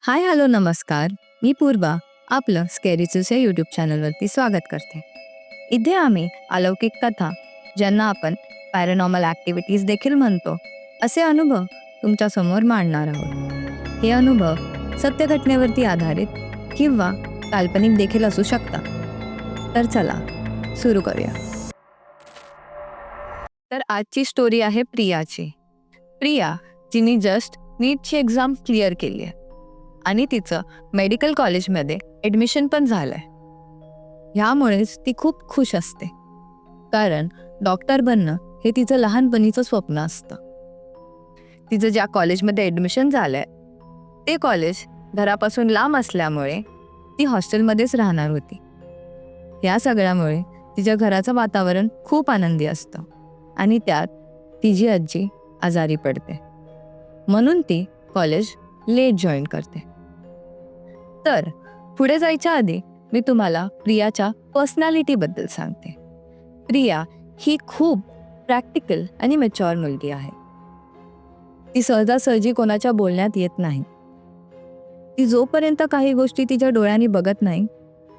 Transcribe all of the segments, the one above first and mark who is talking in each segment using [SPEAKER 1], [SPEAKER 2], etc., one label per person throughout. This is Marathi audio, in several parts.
[SPEAKER 1] हाय हॅलो नमस्कार. मी पूर्वा आपलं स्केरीचूस या यूट्यूब चॅनलवरती स्वागत करते. इथे आम्ही अलौकिक कथा, ज्यांना आपण पॅरानॉर्मल ॲक्टिव्हिटीज देखील म्हणतो, असे अनुभव तुमच्यासमोर मांडणार आहोत. हे अनुभव सत्य घटनेवरती आधारित किंवा काल्पनिक देखील असू शकतात. तर चला सुरू करूया. तर आजची स्टोरी आहे प्रियाची. प्रिया जिने जस्ट नीटची एक्झाम क्लिअर केली आहे आणि तिचं मेडिकल कॉलेजमध्ये ॲडमिशन पण झालंय. ह्यामुळेच ती खूप खुश असते, कारण डॉक्टर बनणं हे तिचं लहानपणीचं स्वप्न असतं. तिचं ज्या कॉलेजमध्ये ॲडमिशन झालंय ते कॉलेज घरापासून लांब असल्यामुळे ती हॉस्टेलमध्येच राहणार होती. या सगळ्यामुळे तिच्या घराचं वातावरण खूप आनंदी असतं आणि त्यात तिची आजी आजारी पडते, म्हणून ती कॉलेज लेट जॉईन करते. तर पुढे जायच्या आधी मी तुम्हाला प्रियाच्या पर्सनॅलिटीबद्दल सांगते. प्रिया ही खूप प्रॅक्टिकल आणि मॅच्युअर मुलगी आहे. ती सहजासहजी कोणाच्या बोलण्यात येत नाही. ती जोपर्यंत काही गोष्टी तिच्या डोळ्यांनी बघत नाही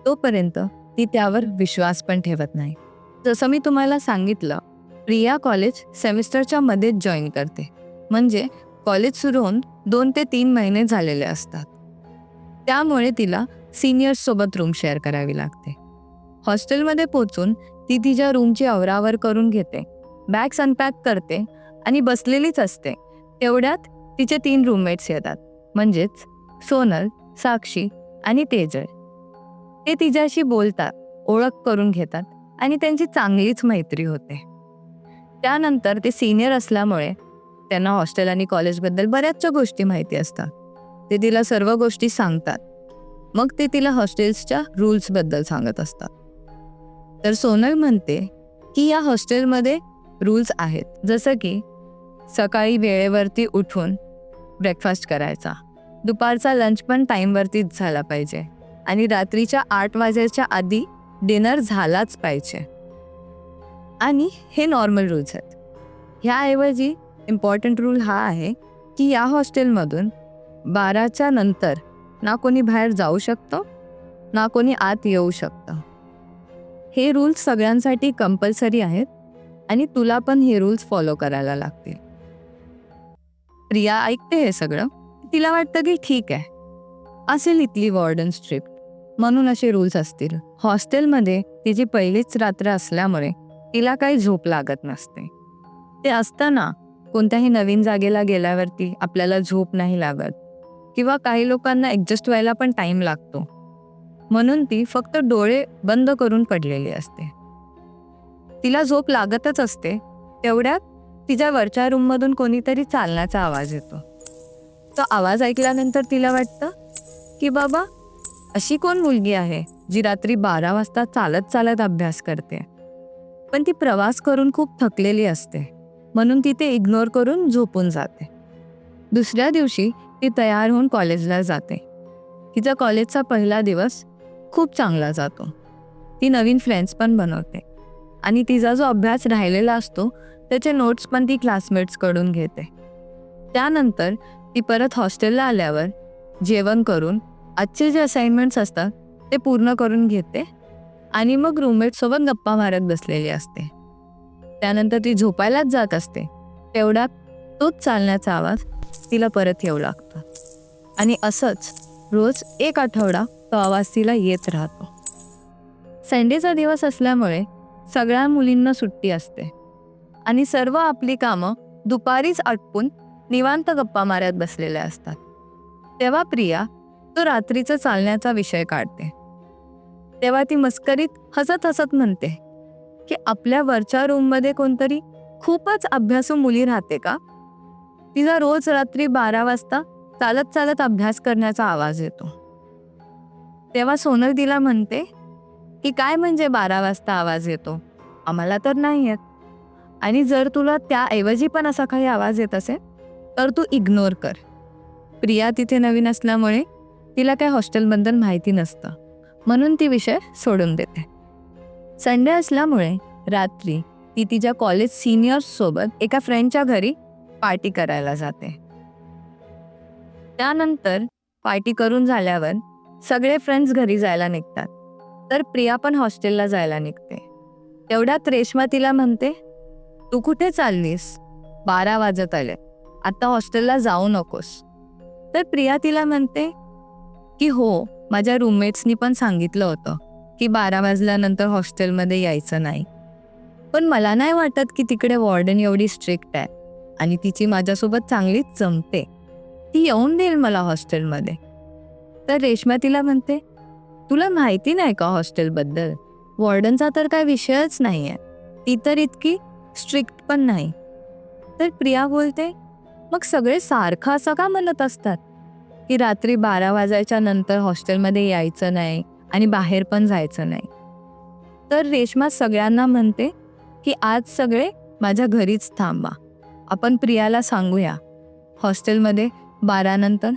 [SPEAKER 1] तोपर्यंत ती त्यावर विश्वास पण ठेवत नाही. जसं मी तुम्हाला सांगितलं, प्रिया कॉलेज सेमिस्टरच्या मध्येच जॉईन करते, म्हणजे कॉलेज सुरू होऊन 2 ते 3 महिने झालेले असतात. त्यामुळे तिला सिनियर्ससोबत रूम शेअर करावी लागते. हॉस्टेलमध्ये पोचून ती तिच्या रूमची आवरावर करून घेते, बॅग्स अनपॅक करते आणि बसलेलीच असते. तेवढ्यात तिचे 3 रूममेट्स येतात, म्हणजेच सोनल, साक्षी आणि तेजल. ते तिच्याशी बोलतात, ओळख करून घेतात आणि त्यांची चांगलीच मैत्री होते. त्यानंतर ते सिनियर असल्यामुळे त्यांना हॉस्टेल आणि कॉलेजबद्दल बऱ्याचशा गोष्टी माहिती असतात. ते तिला सर्व गोष्टी सांगतात. मग ते तिला हॉस्टेल्सच्या रूल्सबद्दल सांगत असतात. तर सोनल म्हणते की या हॉस्टेलमध्ये रूल्स आहेत, जसं की सकाळी वेळेवरती उठून ब्रेकफास्ट करायचा, दुपारचा लंच पण टाईमवरतीच झाला पाहिजे आणि रात्रीच्या 8 वाजायच्या आधी डिनर झालाच पाहिजे. आणि हे नॉर्मल रूल्स आहेत. ह्याऐवजी इम्पॉर्टंट रूल हा आहे की या हॉस्टेलमधून 12च्या नंतर ना कोणी बाहेर जाऊ शकतं ना कोणी आत येऊ शकतं. हे रूल्स सगळ्यांसाठी कंपल्सरी आहेत आणि तुला पण हे रूल्स फॉलो करायला लागतील. प्रिया ऐकते हे सगळं. तिला वाटतं की ठीक आहे, असेल इथली वॉर्डन स्ट्रिक्ट म्हणून असे रूल्स असतील. हॉस्टेलमध्ये तिची पहिलीच रात्र असल्यामुळे तिला काही झोप लागत नसते. ते असताना कोणत्याही नवीन जागेला गेल्यावरती आपल्याला झोप नाही लागत किंवा काही लोकांना ॲडजस्ट व्हायला पण टाईम लागतो, म्हणून ती फक्त डोळे बंद करून पडलेली असते. तिला झोप लागतच असते. तेवढ्यात तिच्या वरच्या रूममधून कोणीतरी चालण्याचा आवाज येतो. तो आवाज ऐकल्यानंतर तिला वाटतं की बाबा, अशी कोण मुलगी आहे जी रात्री 12 वाजता चालत चालत अभ्यास करते. पण ती प्रवास करून खूप थकलेली असते, म्हणून ती ते इग्नोर करून झोपून जाते. दुसऱ्या दिवशी ती तयार होऊन कॉलेजला जाते. तिचा कॉलेजचा पहिला दिवस खूप चांगला जातो. ती नवीन फ्रेंड्स पण बनवते आणि तिचा जो अभ्यास राहिलेला असतो त्याचे नोट्स पण ती क्लासमेट्सकडून घेते. त्यानंतर ती परत हॉस्टेलला आल्यावर जेवण करून आजचे जे असाइनमेंट्स असतात ते पूर्ण करून घेते आणि मग रूममेटसोबत गप्पा मारत बसलेली असते. त्यानंतर ती झोपायलाच जात असते. तेवढ्यात तोच चालण्याचा आवाज तिला परत येऊ लागतो आणि असंच रोज 1 आठवडा तो आवाज तिला येत राहतो. संडेचा दिवस असल्यामुळे सगळ्या मुलींना सुट्टी असते आणि सर्व आपली कामं दुपारीच आटपून निवांत गप्पा मारत बसलेल्या असतात. तेव्हा प्रिया तो रात्रीचा चालण्याचा विषय काढते. तेव्हा ती मस्करीत हसत हसत म्हणते की आपल्या वरच्या रूममध्ये कोणतरी खूपच अभ्यासू मुली राहते का? तिचा रोज रात्री 12 वाजता चालत चालत अभ्यास करण्याचा आवाज येतो. तेव्हा सोनल तिला म्हणते की काय म्हणजे 12 वाजता आवाज येतो? आम्हाला तर नाही येत. आणि जर तुला त्याऐवजी पण असा काही आवाज येत असेल तर तू इग्नोर कर. प्रिया तिथे नवीन असल्यामुळे तिला काही हॉस्टेलबद्दल माहिती नसतं, म्हणून ती विषय सोडून देते. संडे असल्यामुळे रात्री ती तिच्या कॉलेज सिनियर्ससोबत एका फ्रेंडच्या घरी पार्टी करायला जाते. त्यानंतर पार्टी करून झाल्यावर सगळे फ्रेंड्स घरी जायला निघतात, तर प्रिया पण हॉस्टेलला जायला निघते. तेवढ्यात रेश्मा तिला म्हणते, तू कुठे चाललीस? 12 वाजत आले, आता हॉस्टेलला जाऊ नकोस. तर प्रिया तिला म्हणते की हो, माझ्या रूममेट्सनी पण सांगितलं होतं की 12 वाजल्यानंतर हॉस्टेलमध्ये यायचं नाही, पण मला नाही वाटत की तिकडे वॉर्डन एवढी स्ट्रिक्ट आहे आणि तिची माझ्यासोबत चांगलीच जमते, ती येऊन देईल मला हॉस्टेलमध्ये. तर रेश्मा तिला म्हणते, तुला माहिती नाही का हॉस्टेलबद्दल? वॉर्डनचा तर काय विषयच नाही आहे, ती तर इतकी स्ट्रिक्ट पण नाही. तर प्रिया बोलते, मग सगळे सारखं असं का म्हणत असतात की रात्री 12 वाजायच्या नंतर हॉस्टेलमध्ये यायचं नाही आणि बाहेर पण जायचं नाही? तर रेश्मा सगळ्यांना म्हणते की आज सगळे माझ्या घरीच थांबा, आपण प्रियाला सांगूया हॉस्टेलमध्ये 12 नंतर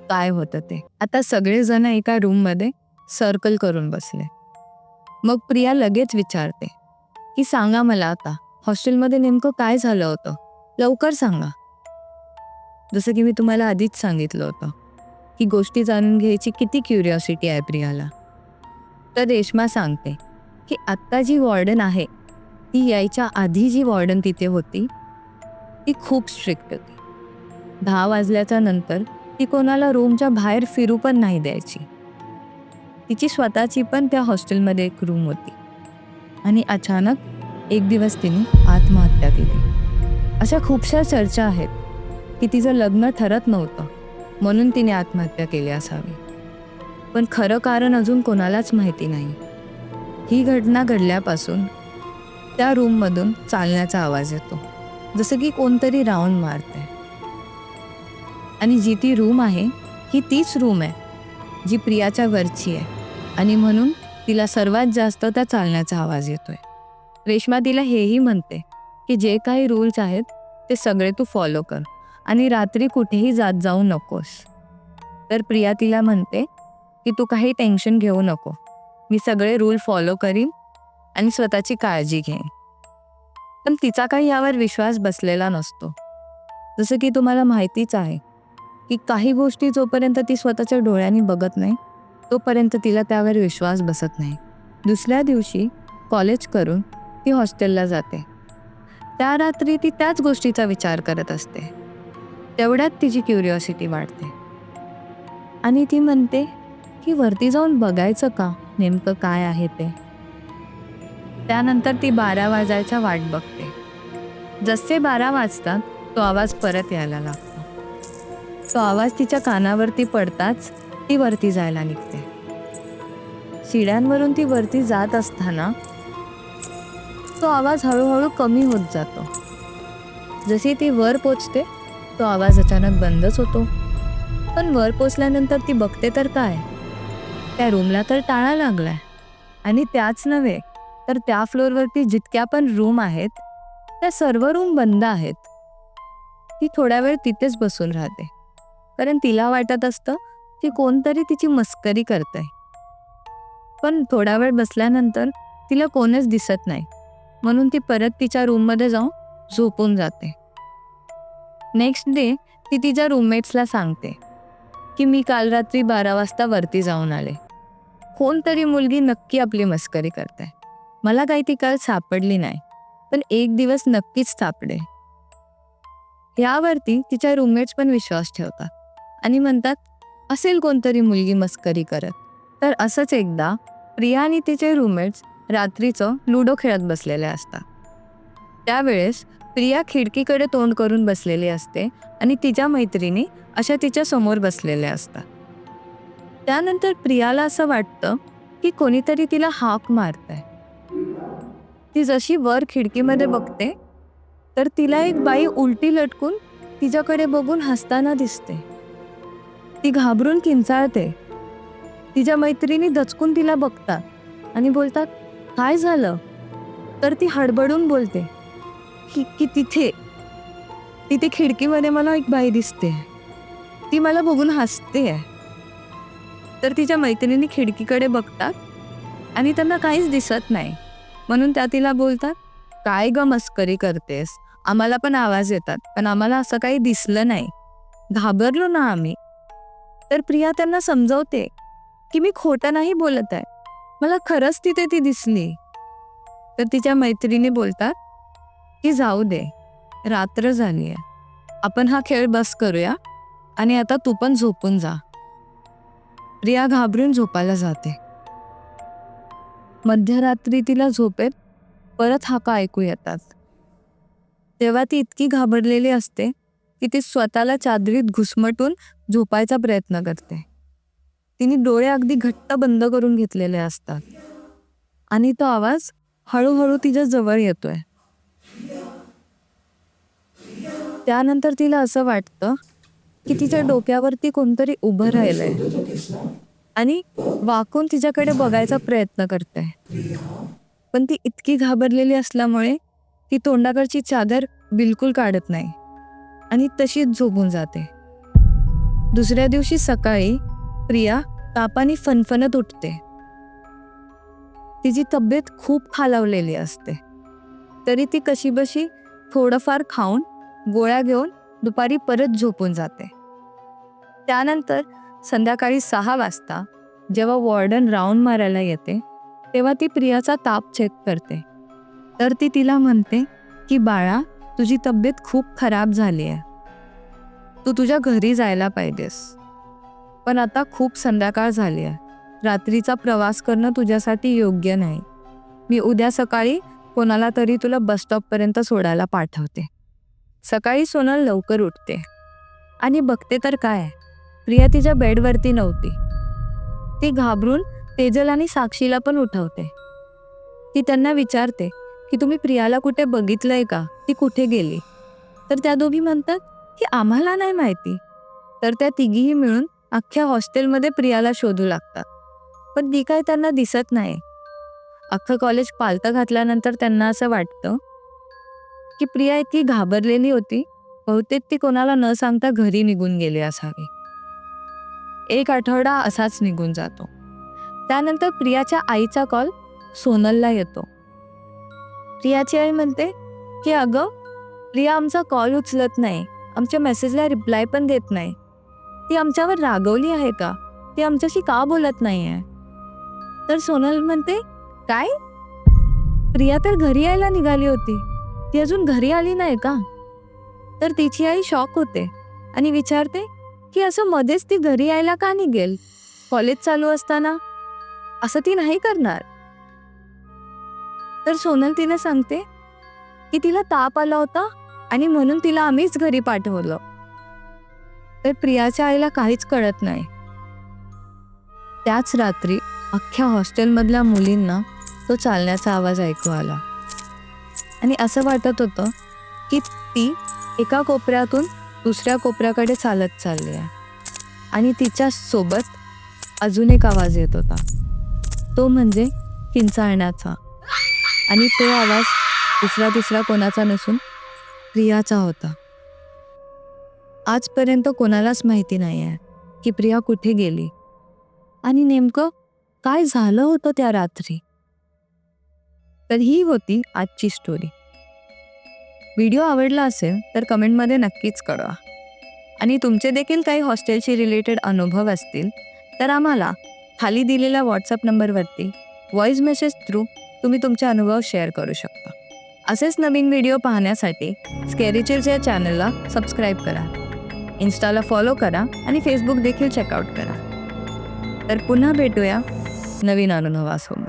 [SPEAKER 1] काय होतं ते. आता सगळेजण एका रूममध्ये सर्कल करून बसले. मग प्रिया लगेच विचारते की सांगा मला आता हॉस्टेलमध्ये नेमकं काय झालं होतं, लवकर सांगा. जसं की मी तुम्हाला आधीच सांगितलं होतं की गोष्टी जाणून घ्यायची किती क्युरिओसिटी आहे प्रियाला. तर रेश्मा सांगते की आत्ता जी वॉर्डन आहे ती यायच्या आधी जी वॉर्डन तिथे होती ती खूप स्ट्रिक्ट होती. 10 वाजल्याच्या नंतर ती कोणाला रूमच्या बाहेर फिरू पण नाही द्यायची. तिची स्वतःची पण त्या हॉस्टेलमध्ये एक रूम होती आणि अचानक एक दिवस तिने आत्महत्या केली. अशा खूपशा चर्चा आहेत की तिचं लग्न ठरत नव्हतं म्हणून तिने आत्महत्या केली असावी, पण खरं कारण अजून कोणालाच माहिती नाही. ही घटना घडल्यापासून त्या रूममधून चालण्याचा आवाज येतो, जसं की कोणतरी राऊंड मारते. आणि जी ती रूम आहे ही तीच रूम आहे जी प्रियाच्या वरची आहे आणि म्हणून तिला सर्वात जास्त त्या चालण्याचा आवाज येतोय. रेश्मा तिला हेही म्हणते की जे काही रूल्स आहेत ते सगळे तू फॉलो कर आणि रात्री कुठेही जात जाऊ नकोस. तर प्रिया तिला म्हणते की तू काही टेन्शन घेऊ नको, मी सगळे रूल फॉलो करीन आणि स्वतःची काळजी घेईन. पण तिचा काही यावर विश्वास बसलेला नसतो. जसं की तुम्हाला माहितीच आहे की काही गोष्टी जोपर्यंत ती स्वतःच्या डोळ्यांनी बघत नाही तोपर्यंत तिला त्यावर विश्वास बसत नाही. दुसऱ्या दिवशी कॉलेज करून ती हॉस्टेलला जाते. त्या रात्री ती त्याच गोष्टीचा विचार करत असते. तेवढ्यात तिची क्युरिओसिटी वाढते आणि ती म्हणते की वरती जाऊन बघायचं का नेमकं काय आहे ते. त्यानंतर ती 12 वाजायचा वाट बघते. जसे 12 वाजतात तो आवाज परत यायला लागतो. तो आवाज तिच्या कानावरती पडताच ती वरती जायला निघते. शिड्यांवरून ती वरती जात असताना तो आवाज हळूहळू कमी होत जातो. जशी ती वर पोचते तो आवाज अचानक बंदच होतो. पण वर पोचल्यानंतर ती बघते तर काय, त्या रूमला तर टाळा लागलाय आणि त्याच नव्हे तर त्या फ्लोअरवरती जितक्या पण रूम आहेत त्या सर्व रूम बंद आहेत. ती थोड्या वेळ तिथेच बसून राहते, कारण तिला वाटत असतं की कोणतरी तिची मस्करी करतंय. पण थोडा वेळ बसल्यानंतर तिला कोणच दिसत नाही, म्हणून ती परत तिच्या रूममध्ये जाऊन झोपून जाते. नेक्स्ट डे ती तिच्या रूममेट्सला सांगते की मी काल रात्री 12 वाजता वरती जाऊन आले. कोणतरी मुलगी नक्की आपली मस्करी करते. मला काही ती काल सापडली नाही, पण एक दिवस नक्कीच सापडेल. यावरती तिच्या रूममेट्स पण विश्वास ठेवतात आणि म्हणतात असेल कोणतरी मुलगी मस्करी करत. तर असंच एकदा प्रिया आणि तिचे रूममेट्स रात्रीचं लुडो खेळत बसलेले असतात. त्यावेळेस प्रिया खिडकीकडे तोंड करून बसलेली असते आणि तिच्या मैत्रिणी अशा तिच्या समोर बसलेल्या असतात. त्यानंतर प्रियाला असं वाटतं की कोणीतरी तिला हाक मारतंय. ती जशी वर खिडकीमध्ये बघते तर तिला एक बाई उलटी लटकून तिच्याकडे बघून हसताना दिसते. ती घाबरून किंचाळते. तिच्या मैत्रिणी दचकून तिला बघतात आणि बोलतात काय झालं? तर ती हडबडून बोलते की तिथे खिडकीमध्ये मला एक बाई दिसते, ती मला बघून हसते. तर तिच्या मैत्रिणी खिडकीकडे बघतात आणि त्यांना काहीच दिसत नाही, म्हणून त्या तिला बोलतात काय ग मस्करी करतेस, आम्हाला पण आवाज येतात पण आम्हाला असं काही दिसलं नाही, घाबरलो ना आम्ही. तर प्रिया त्यांना समजवते की मी खोटं नाही बोलत आहे, मला खरंच तिथे ती दिसली. तर तिच्या मैत्रिणी बोलतात की जाऊ दे, रात्र झाली आहे, आपण हा खेळ बस करूया आणि आता तू पण झोपून जा. प्रिया घाबरून झोपायला जाते. मध्यरात्री तिला झोपेत परत हाका ऐकू येतात. तेव्हा ती इतकी घाबरलेली असते की ती स्वतःला चादरीत घुसमटून झोपायचा प्रयत्न करते. तिने डोळे अगदी घट्ट बंद करून घेतलेले असतात आणि तो आवाज हळूहळू तिच्या जवळ येतोय. त्यानंतर तिला असं वाटतं की तिच्या डोक्यावरती कोणतरी उभं राहिलंय आणि वाकून तिच्याकडे बघायचा प्रयत्न करते. पण ती इतकी घाबरलेली असल्यामुळे ती तोंडाकडची चादर बिलकुल काढत नाही आणि तशीच झोपून जाते. दुसऱ्या दिवशी सकाळी प्रिया तापाने फणफणत उठते. तिची तब्येत खूप खालावलेली असते, तरी ती कशीबशी थोडंफार खाऊन गोळ्या घेऊन दुपारी परत झोपून जाते. त्यानंतर संध्याकाळी 6 वाजता जेव्हा वॉर्डन राऊंड मारायला येते तेव्हा ती प्रियाचा ताप चेक करते. तर ती तिला म्हणते की बाळा, तुझी तब्येत खूप खराब झाली आहे, तू तुझ्या घरी जायला पाहिजेस. पण आता खूप संध्याकाळ झाली आहे, रात्रीचा प्रवास करणं तुझ्यासाठी योग्य नाही. मी उद्या सकाळी कोणाला तरी तुला बसस्टॉपपर्यंत सोडायला पाठवते. सकाळी सोनल लवकर उठते आणि बघते तर काय, प्रिया तिच्या बेडवरती नव्हती. ती घाबरून तेजल आणि साक्षीला पण उठवते. ती त्यांना विचारते की तुम्ही प्रियाला कुठे बघितलंय का, ती कुठे गेली? तर त्या दोघी म्हणतात की आम्हाला नाही माहिती. तर त्या तिघीही मिळून अख्ख्या हॉस्टेलमध्ये प्रियाला शोधू लागतात, पण ती काय त्यांना दिसत नाही. अख्खं कॉलेज पालतं घातल्यानंतर त्यांना असं वाटतं की प्रिया इतकी घाबरलेली होती, बहुतेक ती कोणाला न सांगता घरी निघून गेली असावी. 1 आठवडा असाच निघून जातो. त्यानंतर प्रियाच्या आईचा कॉल सोनलला येतो. प्रियाची आई म्हणते की अगं, प्रिया आमचा कॉल उचलत नाही, आमच्या मेसेजला रिप्लाय पण देत नाही. ती आमच्यावर रागवली आहे का? ती आमच्याशी का बोलत नाही आहे? तर सोनल म्हणते, काय? प्रिया तर घरी यायला निघाली होती, ती अजून घरी आली नाही का? तर तिची आई शॉक होते आणि विचारते की असं मध्येच ती घरी यायला का निघेल? कॉलेज चालू असताना असं ती नाही करणार. तर सोनल तिने सांगते की तिला ताप आला होता आणि म्हणून तिला आम्हीच घरी पाठवलं. तर प्रियाच्या आईला काहीच कळत नाही. त्याच रात्री अख्ख्या हॉस्टेलमधल्या मुलींना तो चालण्याचा आवाज ऐकू आला आणि असं वाटत होतं की ती एका कोपऱ्यातून दुसऱ्या कोपऱ्याकडे चालत चालली आहे आणि तिच्या सोबत अजून एक आवाज येत होता, तो म्हणजे किंचाळण्याचा. आणि तो आवाज दुसरा तिसरा कोणाचा नसून प्रियाचा होता. आजपर्यंत कोणालाच माहिती नाही आहे की प्रिया कुठे गेली आणि नेमकं काय झालं होतं त्या रात्री. तर ही होती आजची स्टोरी. व्हिडिओ आवडला असेल तर कमेंटमध्ये नक्कीच कळवा आणि तुमचे देखील काही हॉस्टेलशी रिलेटेड अनुभव असतील तर आम्हाला खाली दिलेल्या व्हॉट्सअप नंबरवरती व्हॉइस मेसेज थ्रू तुम्ही तुमचे अनुभव शेअर करू शकता. असेच नवीन व्हिडिओ पाहण्यासाठी स्केरी चिल्स या चॅनलला सबस्क्राईब करा, इन्स्टाला फॉलो करा आणि फेसबुक देखील चेकआउट करा. तर पुन्हा भेटूया नवीन अनुभवासोबत.